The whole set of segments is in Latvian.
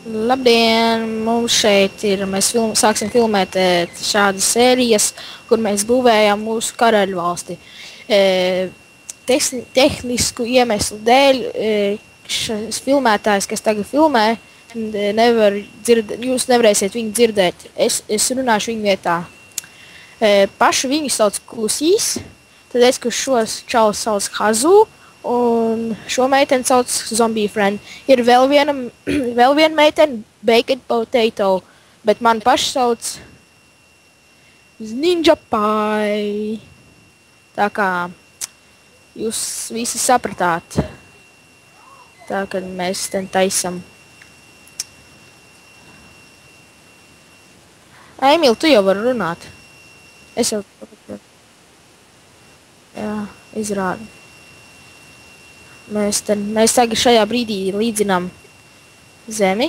Labdien! Mums šeit ir, mēs sāksim filmēt šādas sērijas, kur mēs būvējam mūsu karaļvalsti. Tehnisku iemeslu dēļ šis filmētājs, kas tagad filmē, nevar dzirdēt, jūs nevarēsiet viņu dzirdēt. Es runāšu viņu vietā. Pašu viņu sauc Klusīs, tad es, kurš šos čaus sauc Hazu, un šo meiteni sauc Zombie Friend. Ir vēl viena meitene, Baked Potato, bet man paši sauc Ninja Pie. Tā kā jūs visi sapratāt. Tā kad mēs ten taisam. Emīl, tu jau vari runāt. Es jau... Jā, izrādu. Mēs tagad šajā brīdī līdzinām zemi.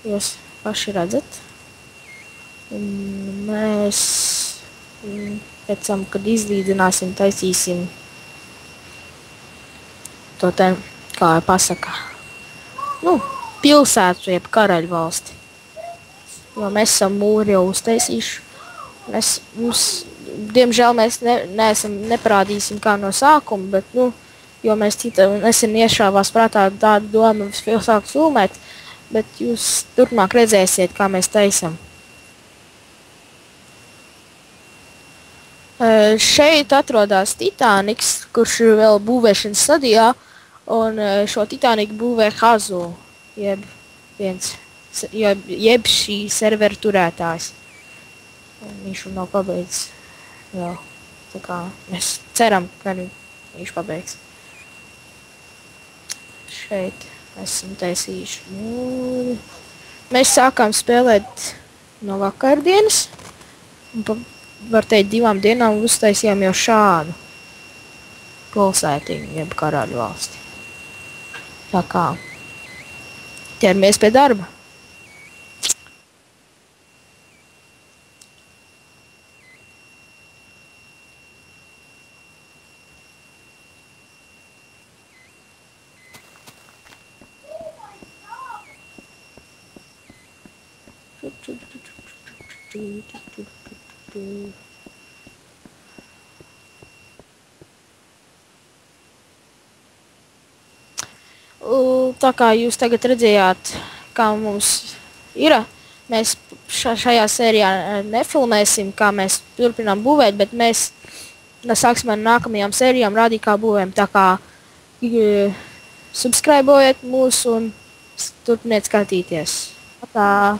Jūs paši redzat. Un mēs pēc tam, kad izlīdzināsim, taisīsim to te, kā pasaka, pilsētu jeb karaļvalsti. Jo mēs esam mūri jau uztaisījuši. Diemžēl mēs neparādīsim kā no sākuma, bet, jo mēs nesen iešāvās prātā tādu domu sākt filmēt, bet jūs turpmāk redzēsiet, kā mēs taisam. Šeit atrodas Titaniks, kurš ir vēl būvēšanas stadijā, un šo Titaniku būvē Hazu, jeb šī servera turētājs. Viņš nav pabeidzis vēl. Tā kā mēs ceram, ka viņš pabeigs. Šeit esam taisījuši mūri. Mēs sākām spēlēt no vakardienas. Un var teikt, 2 dienām uztaisījām jau šādu pilsētiņu, jeb karaļvalsti. Tā kā ķeramies pie darba. Tā kā jūs tagad redzējāt, kā mums ir, mēs šajā sērijā nefilmēsim, kā mēs turpinām būvēt, bet mēs sāksim ar nākamajām sērijām rādīt, kā būvējam. Tā kā subscribojiet mūs un turpiniet skatīties. Tā.